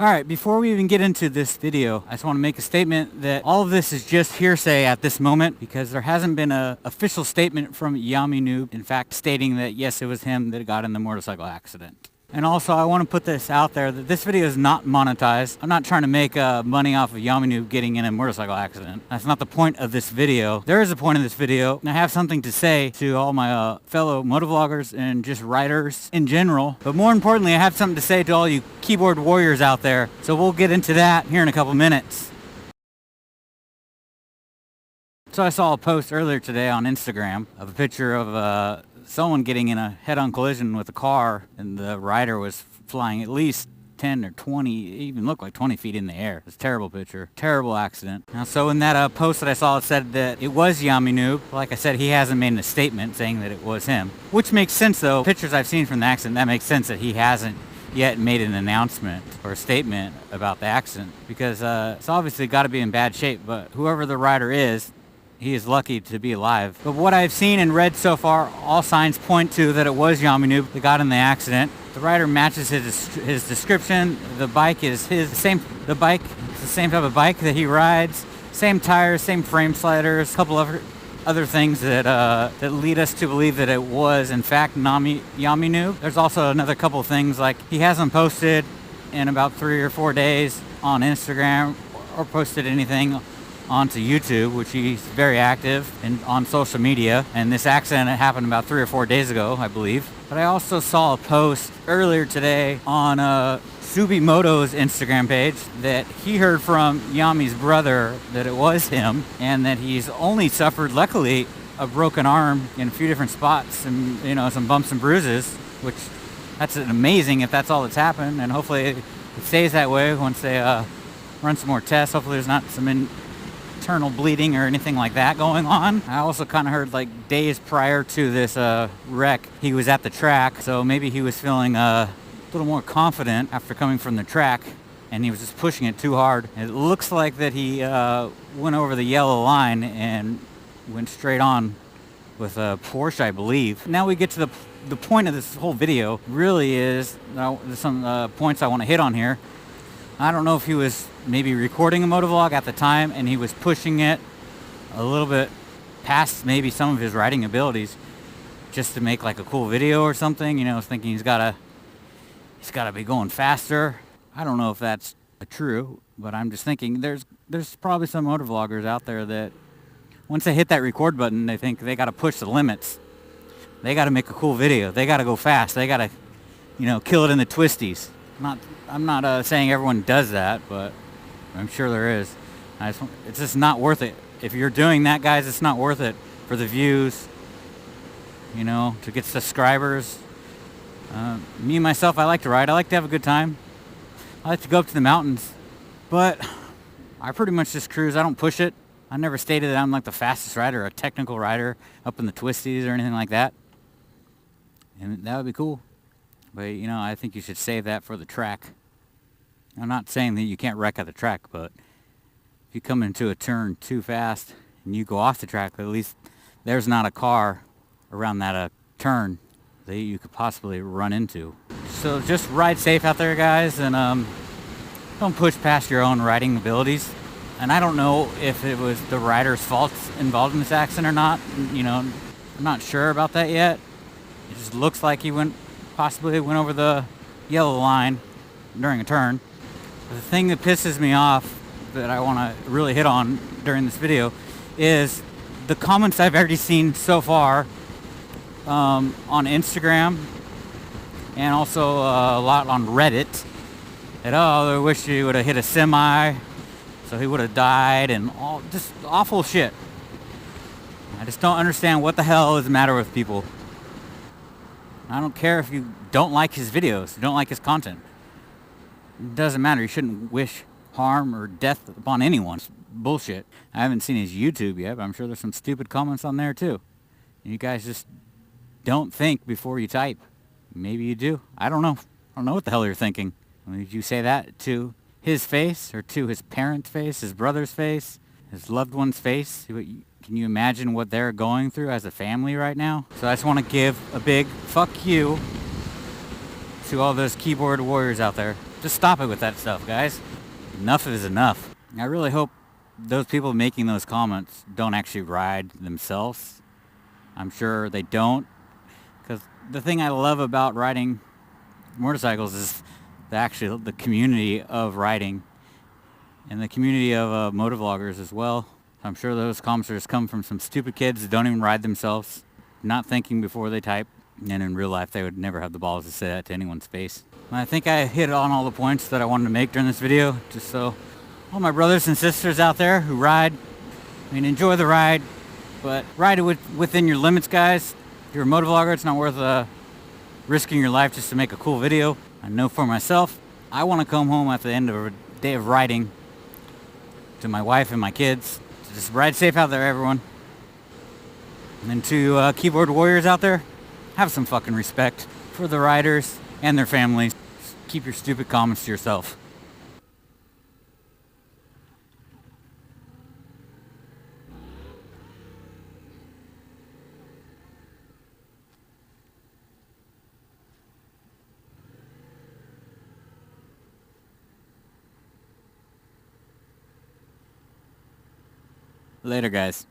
Alright, before we even get into this video, I just want to make a statement that all of this is just hearsay at this moment because there hasn't been an official statement from Yammie Noob, in fact, stating that yes, it was him that got in the motorcycle accident. And also, I want to put this out there that this video is not monetized. I'm not trying to make money off of Yammie Noob getting in a motorcycle accident. That's not the point of this video. There is a point of this video, and I have something to say to all my fellow motovloggers and just riders in general. But more importantly, I have something to say to all you keyboard warriors out there. So we'll get into that here in a couple minutes. So I saw a post earlier today on Instagram of a picture of someone getting in a head-on collision with a car, and the rider was flying at least 10 or 20, even looked like 20 feet in the air. It's a terrible picture, terrible accident. Now, so in that post that I saw, it said that it was Yammie Noob. Like I said, he hasn't made a statement saying that it was him, which makes sense though. Pictures I've seen from the accident, that makes sense that he hasn't yet made an announcement or a statement about the accident, because it's obviously got to be in bad shape. But whoever the rider is, he is lucky to be alive. But what I've seen and read so far, all signs point to that it was Yammie Noob that got in the accident. The rider matches his description. The bike is the same type of bike that he rides. Same tires, same frame sliders, a couple of other things that that lead us to believe that it was in fact Yammie Noob. There's also another couple of things, like he hasn't posted in about 3 or 4 days on Instagram or posted anything onto YouTube, which he's very active and on social media, and this accident happened about 3 or 4 days ago, I believe. But I also saw a post earlier today on Subimoto's Instagram page that he heard from Yammie's brother that it was him, and that he's only suffered, luckily, a broken arm in a few different spots and, you know, some bumps and bruises, which that's amazing if that's all that's happened, and hopefully it stays that way once they run some more tests. Hopefully there's not some internal bleeding or anything like that going on. I also kind of heard, like, days prior to this wreck, he was at the track, so maybe he was feeling a little more confident after coming from the track, and he was just pushing it too hard. It looks like that he went over the yellow line and went straight on with a Porsche, I believe. Now we get to the point of this whole video. Really is there's some points I want to hit on here. I don't know if he was maybe recording a motovlog at the time and he was pushing it a little bit past maybe some of his riding abilities just to make like a cool video or something, you know, thinking he's gotta be going faster. I don't know if that's true, but I'm just thinking there's probably some motovloggers out there that once they hit that record button, they think they gotta push the limits. They gotta make a cool video. They gotta go fast. They gotta, you know, kill it in the twisties. I'm not saying everyone does that, but I'm sure there is. It's just not worth it. If you're doing that, guys, it's not worth it for the views, you know, to get subscribers. Me, myself, I like to ride. I like to have a good time. I like to go up to the mountains, but I pretty much just cruise. I don't push it. I never stated that I'm like the fastest rider or a technical rider up in the twisties or anything like that. And that would be cool. But, you know, I think you should save that for the track. I'm not saying that you can't wreck at the track, but if you come into a turn too fast and you go off the track, at least there's not a car around that turn that you could possibly run into. So just ride safe out there, guys, and don't push past your own riding abilities. And I don't know if it was the rider's fault involved in this accident or not. You know, I'm not sure about that yet. It just looks like he possibly went over the yellow line during a turn. The thing that pisses me off that I want to really hit on during this video is the comments I've already seen so far on Instagram, and also a lot on Reddit, that, oh, I wish he would have hit a semi so he would have died, and all just awful shit. I just don't understand what the hell is the matter with people. I don't care if you don't like his videos, you don't like his content. It doesn't matter. You shouldn't wish harm or death upon anyone. It's bullshit. I haven't seen his YouTube yet, but I'm sure there's some stupid comments on there too. You guys just don't think before you type. Maybe you do. I don't know. I don't know what the hell you're thinking. I mean, did you say that to his face, or to his parents' face, his brother's face, his loved one's face? Can you imagine what they're going through as a family right now? So I just want to give a big fuck you to all those keyboard warriors out there. Just stop it with that stuff, guys. Enough is enough. I really hope those people making those comments don't actually ride themselves. I'm sure they don't, because the thing I love about riding motorcycles is the community of riding and the community of motovloggers as well. I'm sure those commenters come from some stupid kids that don't even ride themselves, not thinking before they type, and in real life they would never have the balls to say that to anyone's face. I think I hit on all the points that I wanted to make during this video, just so all my brothers and sisters out there who ride, enjoy the ride, but ride it within your limits, guys. If you're a motovlogger, it's not worth risking your life just to make a cool video. I know for myself, I want to come home at the end of a day of riding to my wife and my kids. So just ride safe out there, everyone. And to keyboard warriors out there, have some fucking respect for the riders and their families. Just keep your stupid comments to yourself. Later, guys.